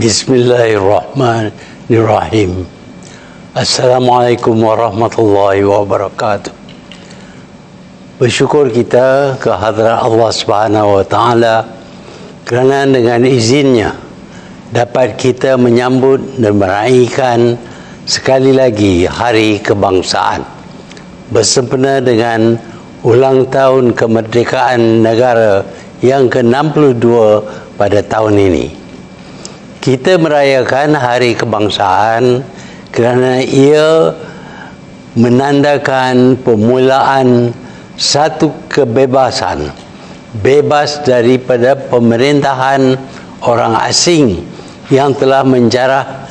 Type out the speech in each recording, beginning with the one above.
Bismillahirrahmanirrahim. Assalamualaikum warahmatullahi wabarakatuh. Bersyukur kita ke hadrat Allah Subhanahu wa taala kerana dengan izinnya dapat kita menyambut dan meraihkan sekali lagi Hari Kebangsaan bersempena dengan ulang tahun kemerdekaan negara yang ke-62 pada tahun ini. Kita merayakan Hari Kebangsaan kerana ia menandakan permulaan satu kebebasan, bebas daripada pemerintahan orang asing yang telah menjarah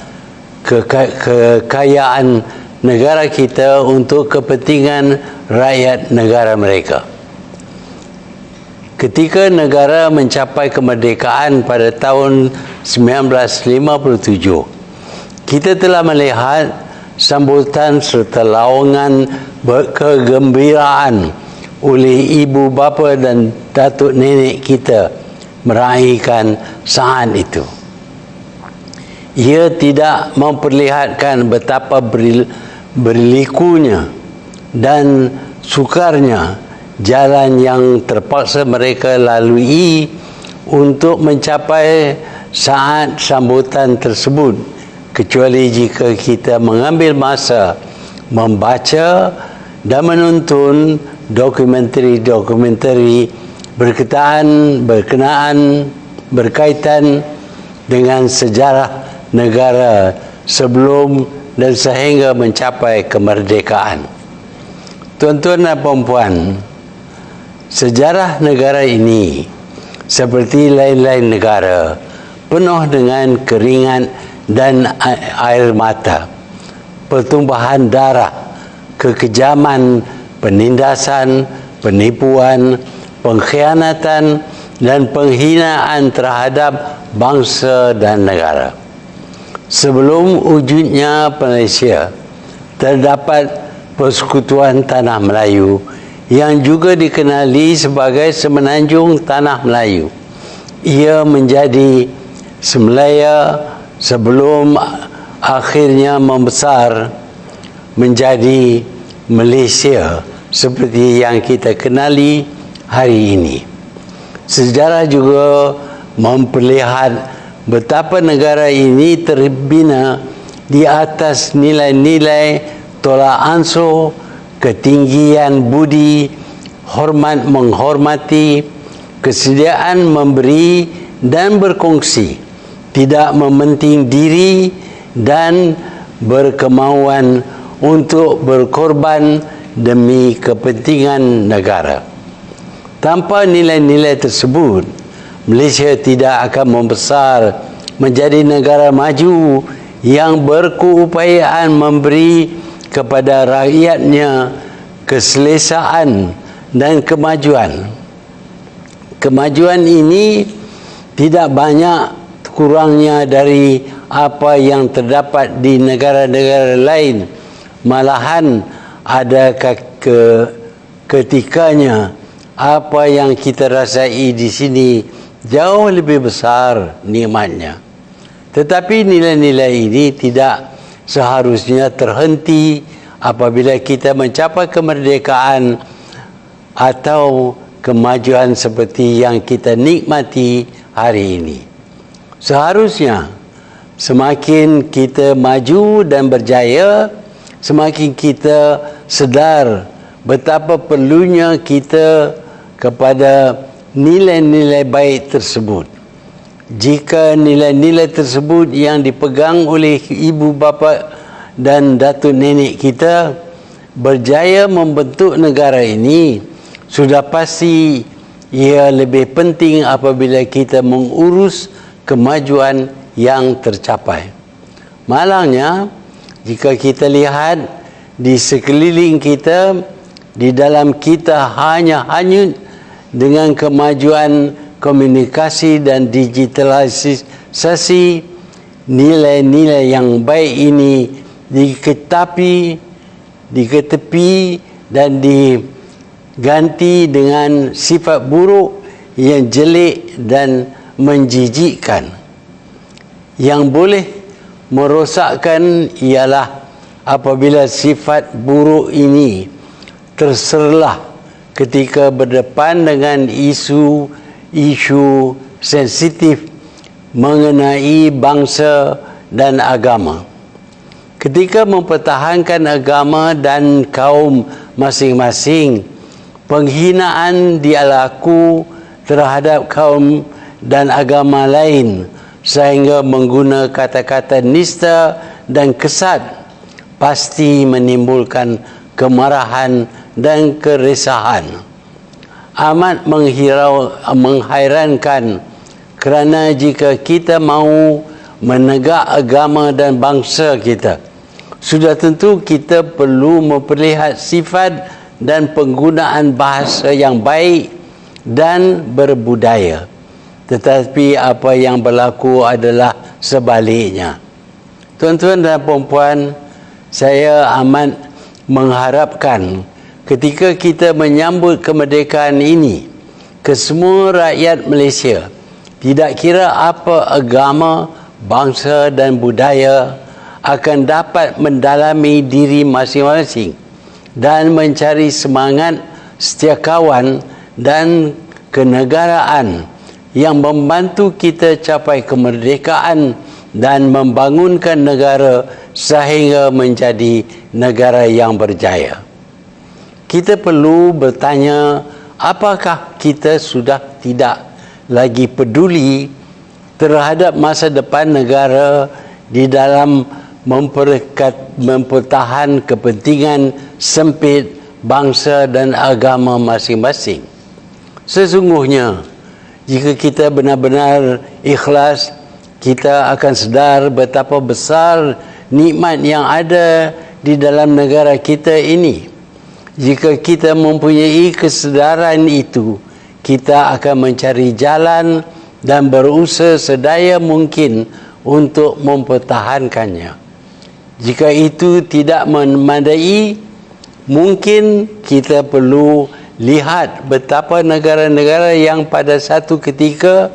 kekayaan negara kita untuk kepentingan rakyat negara mereka. Ketika negara mencapai kemerdekaan pada tahun 1957, kita telah melihat sambutan serta laungan kegembiraan oleh ibu bapa dan datuk nenek kita meraihkan saat itu. Ia tidak memperlihatkan betapa berlikunya dan sukarnya jalan yang terpaksa mereka lalui untuk mencapai saat sambutan tersebut, kecuali jika kita mengambil masa membaca dan menonton dokumentari berkaitan dengan sejarah negara sebelum dan sehingga mencapai kemerdekaan. Tuan-tuan dan puan-puan, sejarah negara ini seperti lain-lain negara penuh dengan keringat dan air mata, pertumpahan darah, kekejaman, penindasan, penipuan, pengkhianatan dan penghinaan terhadap bangsa dan negara. Sebelum wujudnya Malaysia, terdapat Persekutuan Tanah Melayu yang juga dikenali sebagai Semenanjung Tanah Melayu. Ia menjadi Semelaya sebelum akhirnya membesar menjadi Malaysia seperti yang kita kenali hari ini. Sejarah juga memperlihat betapa negara ini terbina di atas nilai-nilai tolak ansur, ketinggian budi, hormat menghormati, kesediaan memberi dan berkongsi, tidak mementing diri dan berkemauan untuk berkorban demi kepentingan negara. Tanpa nilai-nilai tersebut, Malaysia tidak akan membesar menjadi negara maju yang berkeupayaan memberi kepada rakyatnya keselesaan dan kemajuan. Kemajuan ini tidak banyak kurangnya dari apa yang terdapat di negara-negara lain. Malahan ada ketikanya apa yang kita rasai di sini jauh lebih besar nikmatnya. Tetapi nilai-nilai ini tidak seharusnya terhenti apabila kita mencapai kemerdekaan atau kemajuan seperti yang kita nikmati hari ini. Seharusnya semakin kita maju dan berjaya, semakin kita sedar betapa perlunya kita kepada nilai-nilai baik tersebut. Jika nilai-nilai tersebut yang dipegang oleh ibu bapa dan datuk nenek kita berjaya membentuk negara ini, sudah pasti ia lebih penting apabila kita mengurus kemajuan yang tercapai. Malangnya, jika kita lihat di sekeliling kita, di dalam kita hanya hanyut dengan kemajuan komunikasi dan digitalisasi, nilai-nilai yang baik ini diketepi dan diganti dengan sifat buruk yang jelek dan menjijikkan. Yang boleh merosakkan ialah apabila sifat buruk ini terserlah ketika berdepan dengan isu sensitif mengenai bangsa dan agama. Ketika mempertahankan agama dan kaum masing-masing, penghinaan dilaku terhadap kaum dan agama lain sehingga menggunakan kata-kata nista dan kesat pasti menimbulkan kemarahan dan keresahan. Amat menghairankan kerana jika kita mahu menegak agama dan bangsa kita, sudah tentu kita perlu memperlihat sifat dan penggunaan bahasa yang baik dan berbudaya. Tetapi apa yang berlaku adalah sebaliknya. Tuan-tuan dan puan-puan, saya amat mengharapkan ketika kita menyambut kemerdekaan ini, kesemua rakyat Malaysia, tidak kira apa agama, bangsa dan budaya, akan dapat mendalami diri masing-masing dan mencari semangat setiakawan dan kenegaraan yang membantu kita capai kemerdekaan dan membangunkan negara sehingga menjadi negara yang berjaya. Kita perlu bertanya, apakah kita sudah tidak lagi peduli terhadap masa depan negara di dalam mempertahan kepentingan sempit bangsa dan agama masing-masing? Sesungguhnya, jika kita benar-benar ikhlas, kita akan sedar betapa besar nikmat yang ada di dalam negara kita ini. Jika kita mempunyai kesedaran itu, kita akan mencari jalan dan berusaha sedaya mungkin untuk mempertahankannya. Jika itu tidak memadai, mungkin kita perlu lihat betapa negara-negara yang pada satu ketika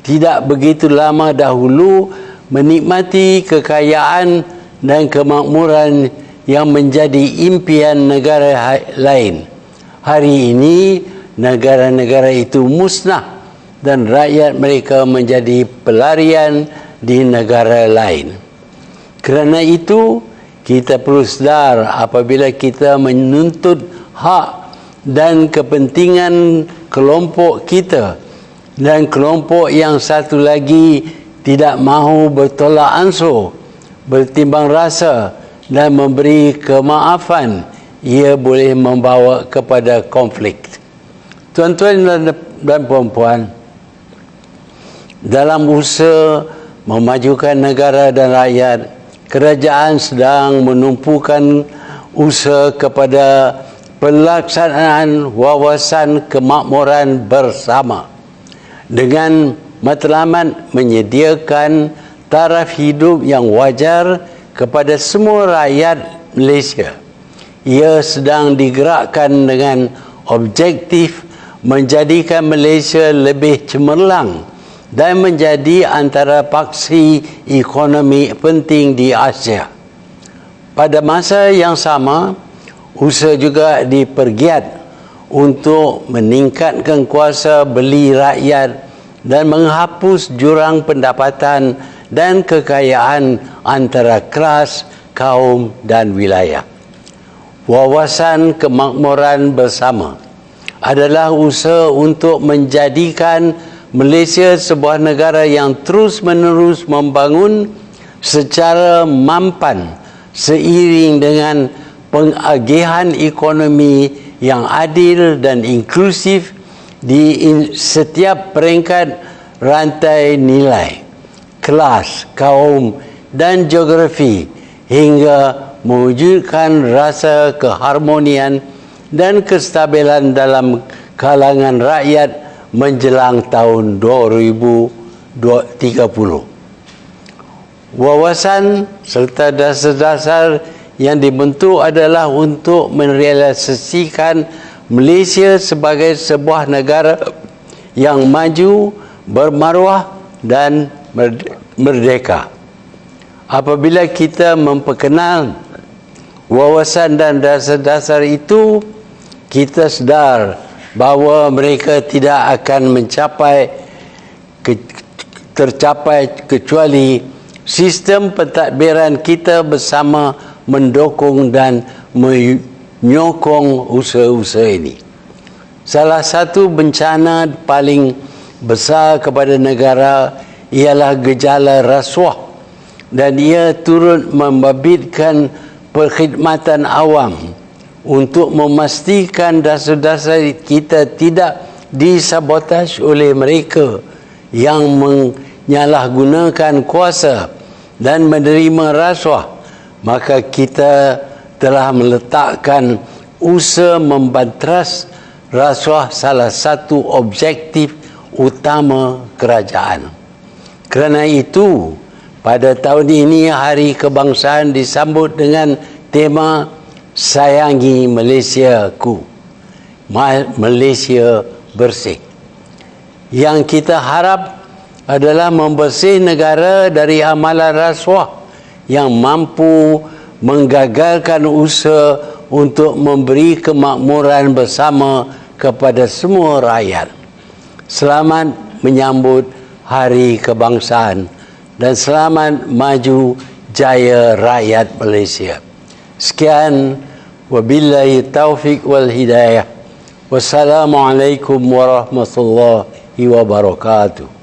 tidak begitu lama dahulu menikmati kekayaan dan kemakmuran yang menjadi impian negara lain. Hari ini negara-negara itu musnah dan rakyat mereka menjadi pelarian di negara lain. Kerana itu, kita perlu sedar apabila kita menuntut hak dan kepentingan kelompok kita dan kelompok yang satu lagi tidak mahu bertolak ansur, bertimbang rasa dan memberi kemaafan, ia boleh membawa kepada konflik. Tuan-tuan dan puan-puan, dalam usaha memajukan negara dan rakyat, kerajaan sedang menumpukan usaha kepada pelaksanaan wawasan kemakmuran bersama dengan matlamat menyediakan taraf hidup yang wajar kepada semua rakyat Malaysia. Ia sedang digerakkan dengan objektif menjadikan Malaysia lebih cemerlang dan menjadi antara paksi ekonomi penting di Asia. Pada masa yang sama, usaha juga dipergiat untuk meningkatkan kuasa beli rakyat dan menghapus jurang pendapatan dan kekayaan antara kelas, kaum dan wilayah. Wawasan kemakmuran bersama adalah usaha untuk menjadikan Malaysia sebuah negara yang terus-menerus membangun secara mampan seiring dengan pengagihan ekonomi yang adil dan inklusif di setiap peringkat rantai nilai, kelas, kaum dan geografi hingga mewujudkan rasa keharmonian dan kestabilan dalam kalangan rakyat menjelang tahun 2030. Wawasan serta dasar-dasar yang dibentuk adalah untuk merealisasikan Malaysia sebagai sebuah negara yang maju, bermaruah dan merdeka. Apabila kita memperkenal wawasan dan dasar-dasar itu, kita sedar bahawa mereka tidak akan tercapai kecuali sistem pentadbiran kita bersama mendukung dan menyokong usaha-usaha ini. Salah satu bencana paling besar kepada negara ialah gejala rasuah, dan ia turut membabitkan perkhidmatan awam untuk memastikan dasar-dasar kita tidak disabotaj oleh mereka yang menyalahgunakan kuasa dan menerima rasuah. Maka kita telah meletakkan usaha membanteras rasuah salah satu objektif utama kerajaan. Kerana itu, pada tahun ini Hari Kebangsaan disambut dengan tema Sayangi Malaysiaku, Malaysia bersih. Yang kita harap adalah membersih negara dari amalan rasuah yang mampu menggagalkan usaha untuk memberi kemakmuran bersama kepada semua rakyat. Selamat menyambut Hari Kebangsaan dan selamat maju jaya rakyat Malaysia. Sekian, wabillahi taufiq wal hidayah. Wassalamualaikum warahmatullahi wabarakatuh.